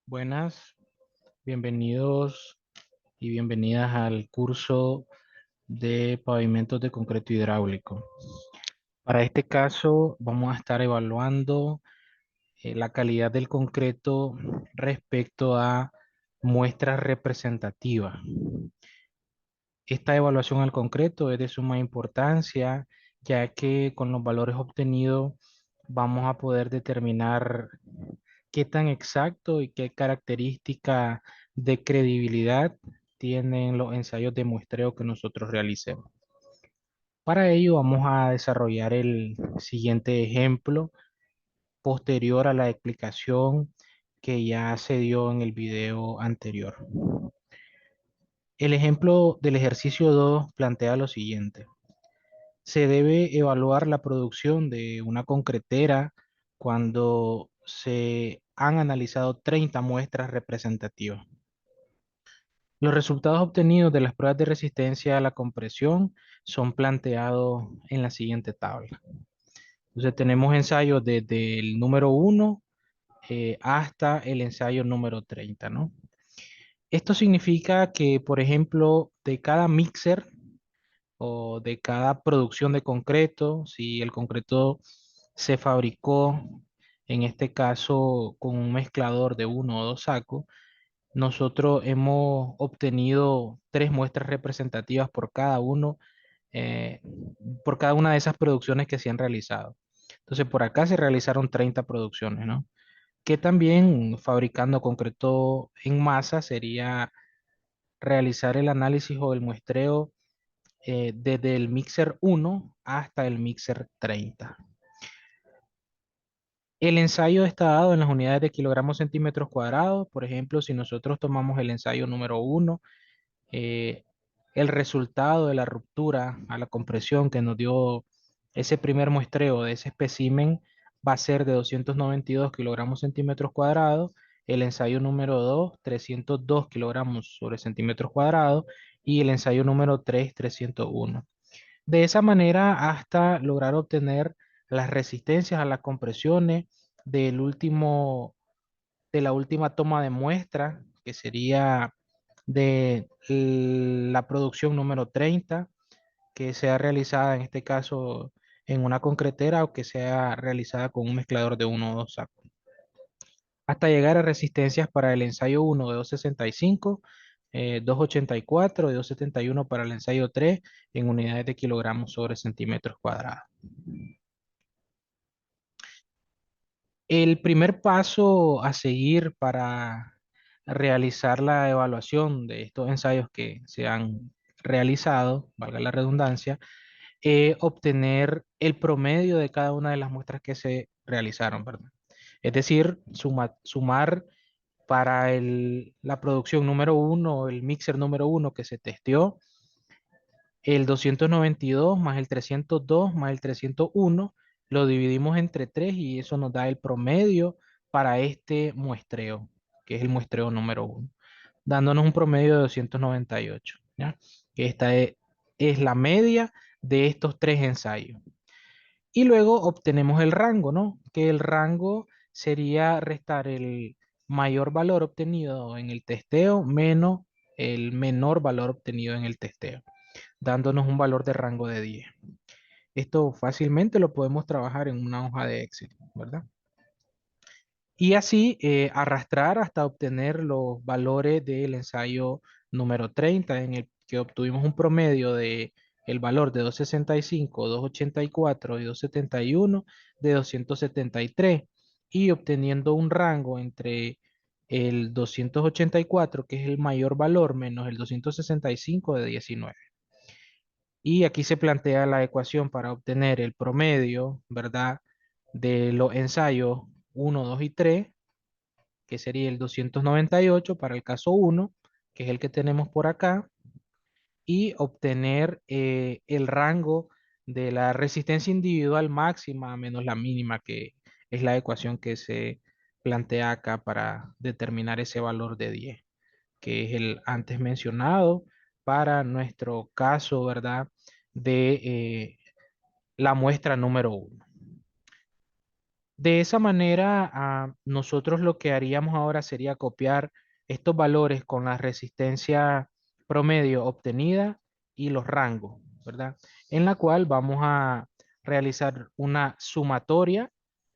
Buenas, bienvenidos y bienvenidas al curso de pavimentos de concreto hidráulico. Para este caso vamos a estar evaluando la calidad del concreto respecto a muestras representativas. Esta evaluación al concreto es de suma importancia, ya que con los valores obtenidos vamos a poder determinar qué tan exacto y qué característica de credibilidad tienen los ensayos de muestreo que nosotros realicemos. Para ello vamos a desarrollar el siguiente ejemplo posterior a la explicación que ya se dio en el video anterior. El ejemplo del ejercicio 2 plantea lo siguiente. Se debe evaluar la producción de una concretera cuando se han analizado 30 muestras representativas. Los resultados obtenidos de las pruebas de resistencia a la compresión son planteados en la siguiente tabla. Entonces tenemos ensayos desde el número 1 hasta el ensayo número 30, ¿no? Esto significa que, por ejemplo, de cada mixer o de cada producción de concreto, si el concreto se fabricó, en este caso, con un mezclador de uno o dos sacos, nosotros hemos obtenido tres muestras representativas eh, por cada una de esas producciones que se han realizado. Entonces, por acá se realizaron 30 producciones, ¿no? Que también fabricando concreto en masa sería realizar el análisis o el muestreo desde el mixer 1 hasta el mixer 30. El ensayo está dado en las unidades de kilogramos centímetros cuadrados. Por ejemplo, si nosotros tomamos el ensayo número 1, eh, el resultado de la ruptura a la compresión que nos dio ese primer muestreo de ese espécimen va a ser de 292 kilogramos centímetros cuadrados. El ensayo número 2, 302 kilogramos sobre centímetros cuadrados. Y el ensayo número 3, 301. De esa manera hasta lograr obtener las resistencias a las compresiones del último, de la última toma de muestra, que sería de la producción número 30, que sea realizada en este caso en una concretera o que sea realizada con un mezclador de uno o dos sacos. Hasta llegar a resistencias para el ensayo 1 de 265, 284 y 271 para el ensayo 3 en unidades de kilogramos sobre centímetros cuadrados. El primer paso a seguir para realizar la evaluación de estos ensayos que se han realizado, valga la redundancia, es obtener el promedio de cada una de las muestras que se realizaron, ¿verdad? Es decir, sumar para la producción número 1, el mixer número 1 que se testeó, el 292 más el 302 más el 301, lo dividimos entre 3 y eso nos da el promedio para este muestreo, que es el muestreo número 1, dándonos un promedio de 298, ¿ya? Que esta es la media de estos tres ensayos. Y luego obtenemos el rango, ¿no? Que el rango sería restar el mayor valor obtenido en el testeo menos el menor valor obtenido en el testeo, dándonos un valor de rango de 10. Esto fácilmente lo podemos trabajar en una hoja de Excel, ¿verdad? Y así arrastrar hasta obtener los valores del ensayo número 30, en el que obtuvimos un promedio de el valor de 265, 284 y 271 de 273, y obteniendo un rango entre el 284, que es el mayor valor, menos el 265 de 19. Y aquí se plantea la ecuación para obtener el promedio, ¿verdad? De los ensayos 1, 2 y 3, que sería el 298 para el caso 1, que es el que tenemos por acá, y obtener el rango de la resistencia individual máxima menos la mínima, que es la ecuación que se plantea acá para determinar ese valor de 10, que es el antes mencionado para nuestro caso, ¿verdad? De la muestra número 1. De esa manera, nosotros lo que haríamos ahora sería copiar estos valores con la resistencia promedio obtenida y los rangos, ¿verdad? En la cual vamos a realizar una sumatoria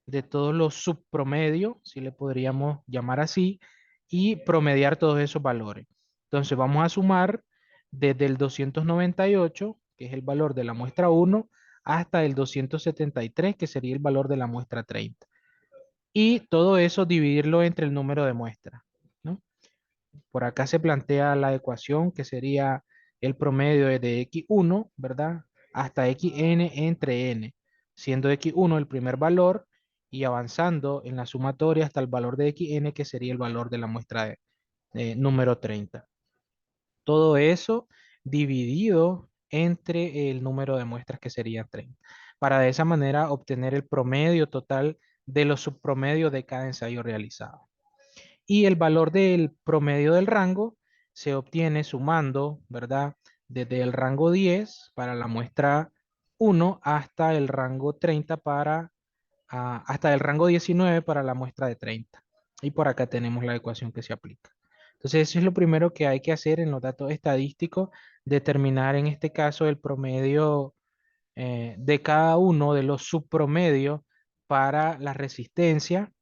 de todos los subpromedios, si le podríamos llamar así, y promediar todos esos valores. Entonces vamos a sumar desde el 298, que es el valor de la muestra uno, hasta el 273, que sería el valor de la muestra 30. Y todo eso dividirlo entre el número de muestras, ¿no? Por acá se plantea la ecuación que sería el promedio de x1, ¿verdad? Hasta xn entre n, siendo x1 el primer valor y avanzando en la sumatoria hasta el valor de xn, que sería el valor de la muestra número 30. Todo eso dividido entre el número de muestras que sería 30, para de esa manera obtener el promedio total de los subpromedios de cada ensayo realizado. Y el valor del promedio del rango se obtiene sumando, ¿verdad? Desde el rango 10 para la muestra uno hasta el rango 30 hasta el rango 19 para la muestra de 30. Y por acá tenemos la ecuación que se aplica. Entonces, eso es lo primero que hay que hacer en los datos estadísticos, determinar en este caso el promedio de cada uno de los subpromedios para la resistencia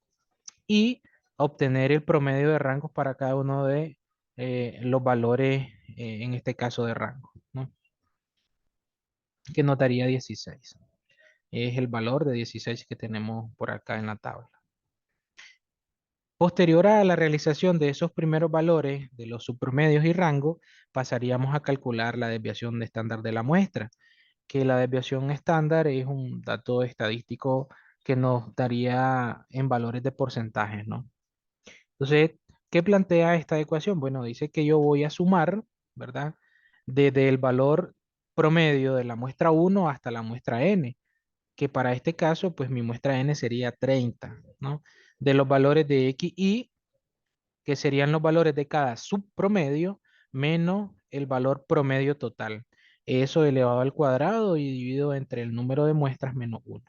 y obtener el promedio de rangos para cada uno de los valores, en este caso de rango, ¿no? Que nos daría 16. Es el valor de 16 que tenemos por acá en la tabla. Posterior a la realización de esos primeros valores de los subpromedios y rangos, pasaríamos a calcular la desviación de estándar de la muestra, que la desviación estándar es un dato estadístico que nos daría en valores de porcentajes, ¿no? Entonces, ¿qué plantea esta ecuación? Bueno, dice que yo voy a sumar, ¿verdad? Desde el valor promedio de la muestra uno hasta la muestra n, que para este caso, pues mi muestra n sería 30, ¿no? De los valores de x y, que serían los valores de cada subpromedio, menos el valor promedio total. Eso elevado al cuadrado y dividido entre el número de muestras menos 1.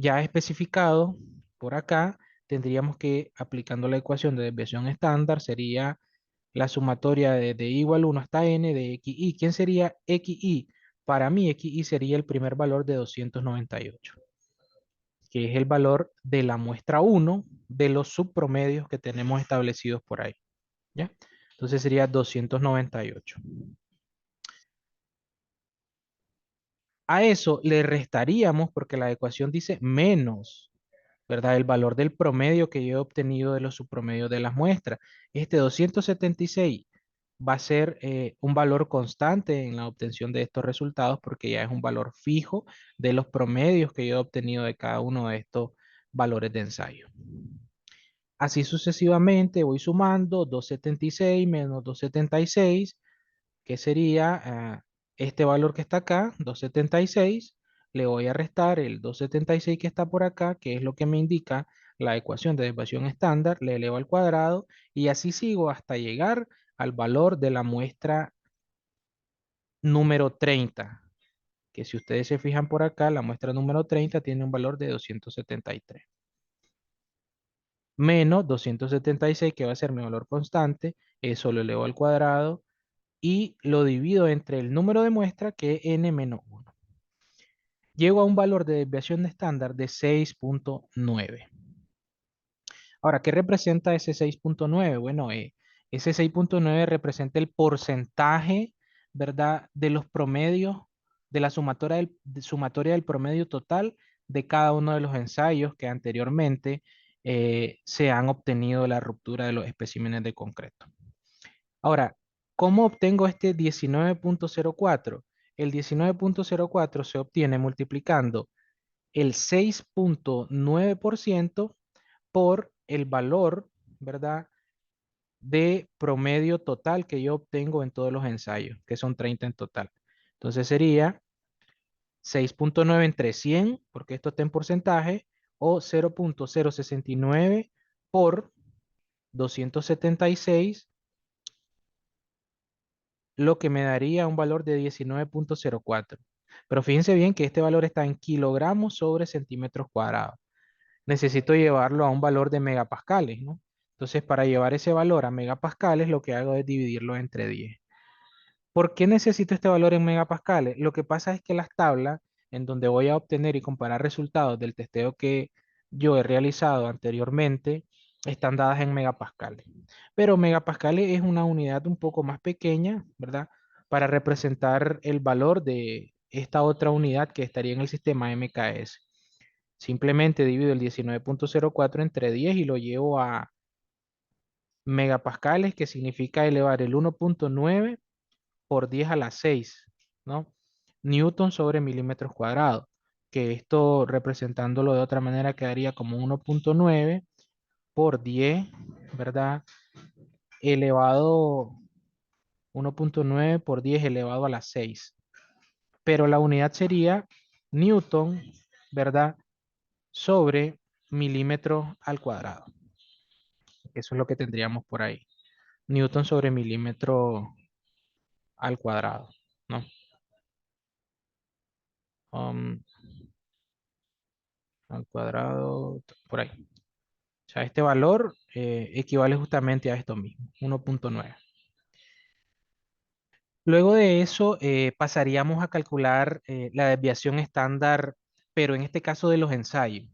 Ya especificado por acá, tendríamos que, aplicando la ecuación de desviación estándar, sería la sumatoria de igual 1 hasta n de xi. ¿Quién sería xi? Para mí, xi sería el primer valor de 298, que es el valor de la muestra uno de los subpromedios que tenemos establecidos por ahí, ¿ya? Entonces sería 298. A eso le restaríamos, porque la ecuación dice menos, ¿verdad? El valor del promedio que yo he obtenido de los subpromedios de las muestras. Este 276 va a ser un valor constante en la obtención de estos resultados, porque ya es un valor fijo de los promedios que yo he obtenido de cada uno de estos valores de ensayo. Así sucesivamente voy sumando 276 menos 276, que sería este valor que está acá, 276. Le voy a restar el 276 que está por acá, que es lo que me indica la ecuación de desviación estándar, le elevo al cuadrado y así sigo hasta llegar al valor de la muestra número 30, que si ustedes se fijan por acá, la muestra número 30 tiene un valor de 273. Menos 276, que va a ser mi valor constante, eso lo elevo al cuadrado y lo divido entre el número de muestra, que es n menos 1. Llego a un valor de desviación estándar de 6.9. Ahora, ¿qué representa ese 6.9? Bueno, ese 6.9 representa el porcentaje, ¿verdad?, de los promedios, de la sumatoria del promedio total de cada uno de los ensayos que anteriormente se han obtenido de la ruptura de los especímenes de concreto. Ahora, ¿cómo obtengo este 19.04? El 19.04 se obtiene multiplicando el 6.9% por el valor, ¿verdad?, de promedio total que yo obtengo en todos los ensayos, que son 30 en total. Entonces sería 6.9 entre 100, porque esto está en porcentaje, o 0.069 por 276, lo que me daría un valor de 19.04. Pero fíjense bien que este valor está en kilogramos sobre centímetros cuadrados. Necesito llevarlo a un valor de megapascales, ¿no? Entonces, para llevar ese valor a megapascales, lo que hago es dividirlo entre 10. ¿Por qué necesito este valor en megapascales? Lo que pasa es que las tablas en donde voy a obtener y comparar resultados del testeo que yo he realizado anteriormente están dadas en megapascales. Pero megapascales es una unidad un poco más pequeña, ¿verdad? Para representar el valor de esta otra unidad que estaría en el sistema MKS. Simplemente divido el 19,04 entre 10 y lo llevo a megapascales, que significa elevar el 1,9 por 10 a la 6, ¿no? Newton sobre milímetros cuadrados, que esto representándolo de otra manera quedaría como 1,9 por 10, ¿verdad? Elevado 1,9 por 10 elevado a la 6. Pero la unidad sería Newton, ¿verdad? Sobre milímetros al cuadrado. Eso es lo que tendríamos por ahí. Newton sobre milímetro al cuadrado, ¿no? Um, Al cuadrado, por ahí. O sea, este valor equivale justamente a esto mismo, 1,9. Luego de eso, pasaríamos a calcular la desviación estándar, pero en este caso de los ensayos.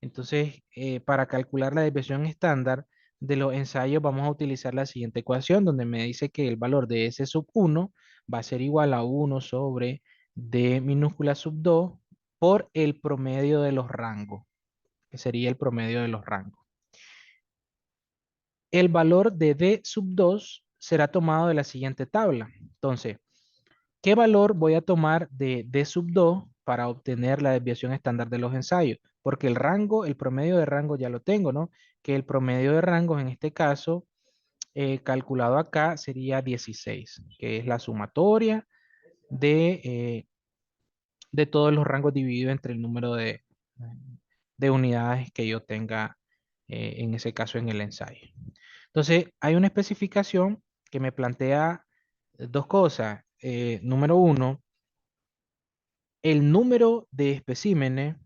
Entonces, para calcular la desviación estándar de los ensayos, vamos a utilizar la siguiente ecuación, donde me dice que el valor de S sub 1 va a ser igual a 1 sobre D minúscula sub 2 por el promedio de los rangos, que sería el promedio de los rangos. El valor de D sub 2 será tomado de la siguiente tabla. Entonces, ¿qué valor voy a tomar de D sub 2 para obtener la desviación estándar de los ensayos? Porque el rango, el promedio de rango ya lo tengo, ¿no? Que el promedio de rangos en este caso, calculado acá, sería 16, que es la sumatoria de todos los rangos dividido entre el número de unidades que yo tenga, en ese caso en el ensayo. Entonces, hay una especificación que me plantea dos cosas. Número uno, el número de especímenes,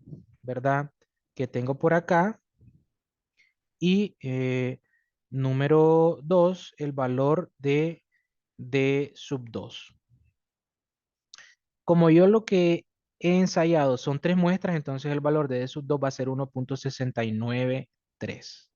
¿verdad? Que tengo por acá. Y número dos, el valor de D sub 2. Como yo lo que he ensayado son tres muestras, entonces el valor de D sub 2 va a ser 1,693.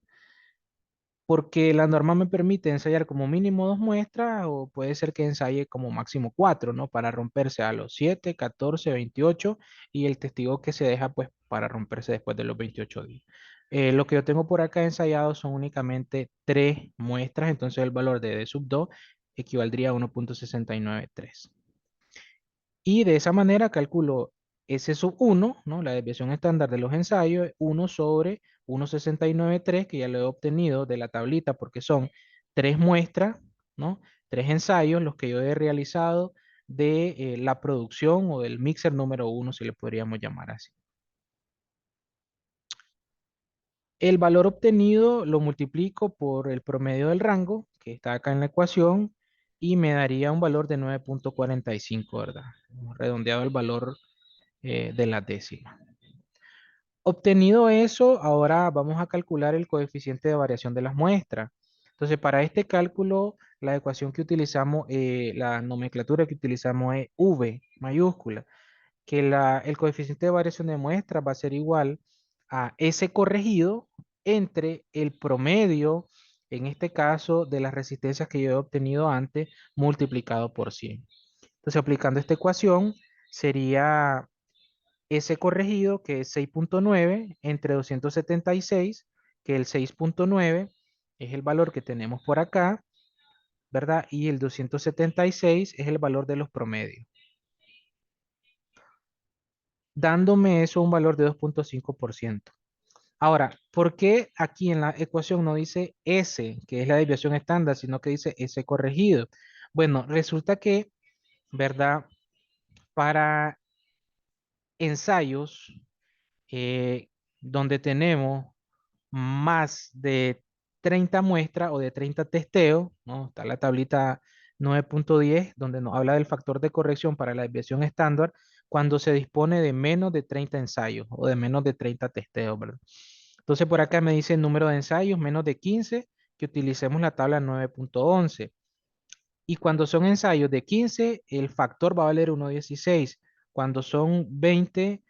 Porque la norma me permite ensayar como mínimo dos muestras o puede ser que ensaye como máximo cuatro, ¿no? Para romperse a los 7, 14, 28 y el testigo que se deja pues para romperse después de los 28 días. Lo que yo tengo por acá ensayado son únicamente tres muestras, entonces el valor de D sub 2 equivaldría a 1,693. Y de esa manera calculo S sub 1, ¿no? La desviación estándar de los ensayos, 1 sobre 1,693, que ya lo he obtenido de la tablita porque son tres muestras, ¿no? Tres ensayos, los que yo he realizado de la producción o del mixer número uno, si le podríamos llamar así. El valor obtenido lo multiplico por el promedio del rango, que está acá en la ecuación, y me daría un valor de 9,45, ¿verdad? Redondeado el valor de la décima. Obtenido eso, ahora vamos a calcular el coeficiente de variación de las muestras. Entonces, para este cálculo, la ecuación que utilizamos, la nomenclatura que utilizamos es V mayúscula, que el coeficiente de variación de muestras va a ser igual a S corregido entre el promedio, en este caso, de las resistencias que yo he obtenido antes, multiplicado por 100. Entonces, aplicando esta ecuación, sería S corregido, que es 6,9 entre 276, que el 6,9 es el valor que tenemos por acá, ¿verdad? Y el 276 es el valor de los promedios, dándome eso un valor de 2,5%. Ahora, ¿por qué aquí en la ecuación no dice S, que es la desviación estándar, sino que dice S corregido? Bueno, resulta que, ¿verdad? Para ensayos donde tenemos más de 30 muestras o de 30 testeos, ¿no? Está la tablita 9.10, donde nos habla del factor de corrección para la desviación estándar cuando se dispone de menos de 30 ensayos o de menos de 30 testeos, ¿verdad? Entonces por acá me dice el número de ensayos, menos de 15, que utilicemos la tabla 9.11. Y cuando son ensayos de 15, el factor va a valer 1.16. Cuando son 20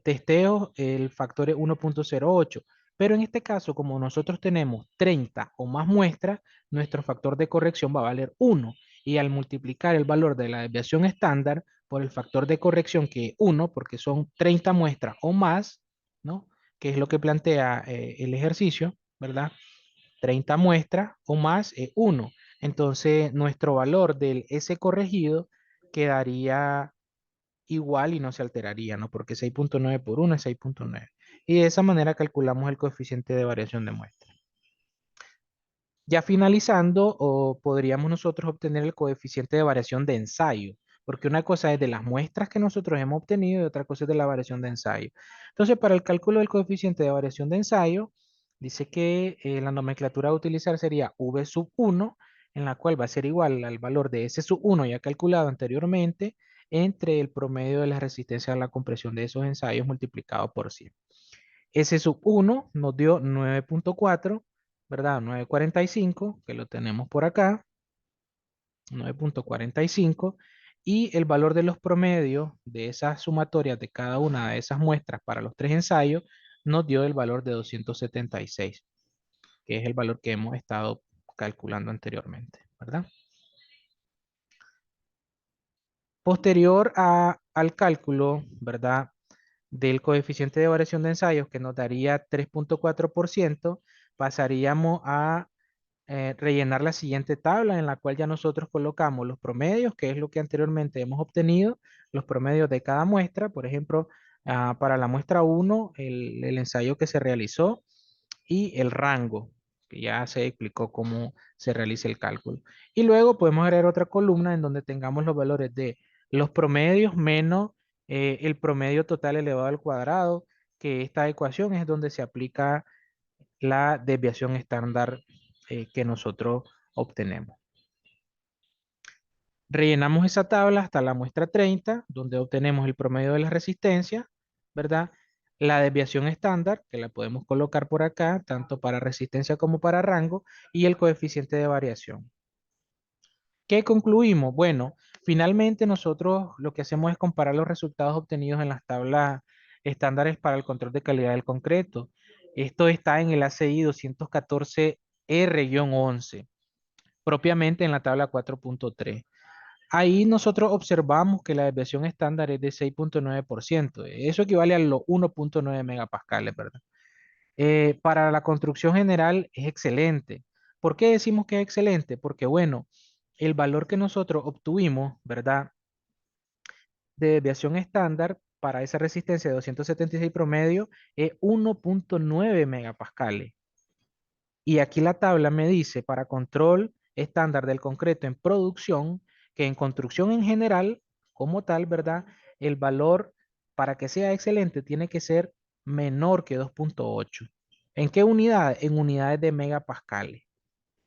testeos, el factor es 1.08. Pero en este caso, como nosotros tenemos 30 o más muestras, nuestro factor de corrección va a valer 1. Y al multiplicar el valor de la desviación estándar por el factor de corrección, que es 1, porque son 30 muestras o más, ¿no? Que es lo que plantea el ejercicio, ¿verdad? 30 muestras o más es 1. Entonces, nuestro valor del S corregido quedaría igual y no se alteraría, ¿no? Porque 6.9 por 1 es 6.9. Y de esa manera calculamos el coeficiente de variación de muestra. Ya finalizando, o podríamos nosotros obtener el coeficiente de variación de ensayo, porque una cosa es de las muestras que nosotros hemos obtenido y otra cosa es de la variación de ensayo. Entonces, para el cálculo del coeficiente de variación de ensayo, dice que la nomenclatura a utilizar sería V sub 1, en la cual va a ser igual al valor de S sub 1 ya calculado anteriormente, entre el promedio de la resistencia a la compresión de esos ensayos multiplicado por 100. S sub 1 nos dio 9.4, ¿verdad? 9.45, que lo tenemos por acá, 9.45, y el valor de los promedios de esas sumatorias de cada una de esas muestras para los tres ensayos nos dio el valor de 276, que es el valor que hemos estado calculando anteriormente, ¿verdad? Posterior al cálculo, ¿verdad? Del coeficiente de variación de ensayos que nos daría 3.4%, pasaríamos a rellenar la siguiente tabla en la cual ya nosotros colocamos los promedios, que es lo que anteriormente hemos obtenido, los promedios de cada muestra, por ejemplo, para la muestra 1, el ensayo que se realizó y el rango, que ya se explicó cómo se realiza el cálculo. Y luego podemos agregar otra columna en donde tengamos los valores de los promedios menos el promedio total elevado al cuadrado, que esta ecuación es donde se aplica la desviación estándar que nosotros obtenemos. Rellenamos esa tabla hasta la muestra 30, donde obtenemos el promedio de la resistencia, ¿verdad? La desviación estándar, que la podemos colocar por acá, tanto para resistencia como para rango, y el coeficiente de variación. ¿Qué concluimos? Bueno, finalmente nosotros lo que hacemos es comparar los resultados obtenidos en las tablas estándares para el control de calidad del concreto. Esto está en el ACI 214R-11, propiamente en la tabla 4.3. Ahí nosotros observamos que la desviación estándar es de 6.9%. Eso equivale a los 1.9 megapascales, ¿verdad? Para la construcción general es excelente. ¿Por qué decimos que es excelente? Porque, bueno, el valor que nosotros obtuvimos, ¿verdad? De desviación estándar para esa resistencia de 276 promedio es 1.9 megapascales. Y aquí la tabla me dice para control estándar del concreto en producción, que en construcción en general, como tal, ¿verdad? El valor para que sea excelente tiene que ser menor que 2.8. ¿En qué unidades? En unidades de megapascales.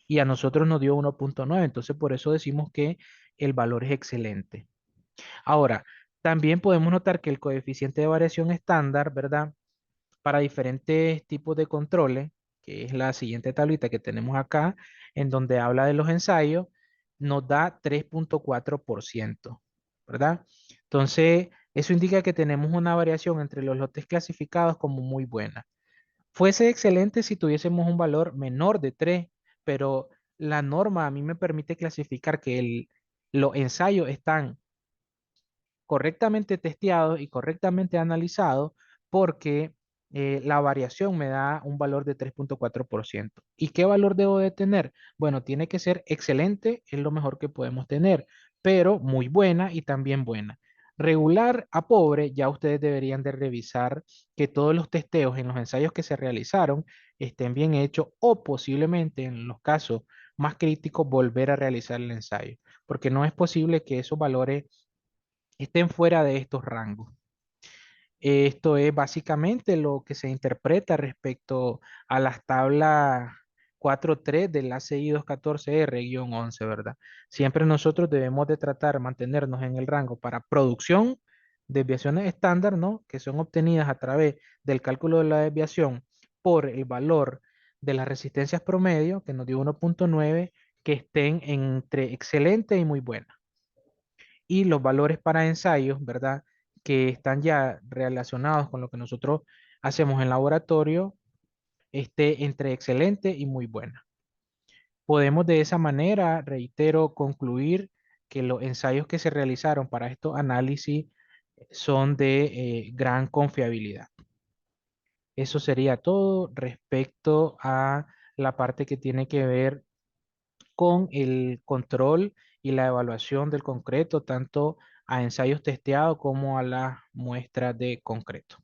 Y a nosotros nos dio 1.9, entonces por eso decimos que el valor es excelente. Ahora, también podemos notar que el coeficiente de variación estándar, ¿verdad? Para diferentes tipos de controles, que es la siguiente tablita que tenemos acá, en donde habla de los ensayos, nos da 3.4%, ¿verdad? Entonces, eso indica que tenemos una variación entre los lotes clasificados como muy buena. Fuese excelente si tuviésemos un valor menor de 3, pero la norma a mí me permite clasificar que los ensayos están correctamente testeado y correctamente analizado porque la variación me da un valor de 3.4%. ¿Y qué valor debo de tener? Bueno, tiene que ser excelente, es lo mejor que podemos tener, pero muy buena y también buena. Regular a pobre, ya ustedes deberían de revisar que todos los testeos en los ensayos que se realizaron estén bien hechos o posiblemente en los casos más críticos volver a realizar el ensayo, porque no es posible que esos valores estén fuera de estos rangos. Esto es básicamente lo que se interpreta respecto a las tablas 4.3 del ACI 214R-11, ¿verdad? Siempre nosotros debemos de tratar, mantenernos en el rango para producción, desviaciones estándar, ¿no? Que son obtenidas a través del cálculo de la desviación por el valor de las resistencias promedio, que nos dio 1.9, que estén entre excelente y muy buena. Y los valores para ensayos, ¿verdad? Que están ya relacionados con lo que nosotros hacemos en laboratorio, esté entre excelente y muy buena. Podemos de esa manera, reitero, concluir que los ensayos que se realizaron para estos análisis son de gran confiabilidad. Eso sería todo respecto a la parte que tiene que ver con el control y la evaluación del concreto, tanto a ensayos testeados como a las muestras de concreto.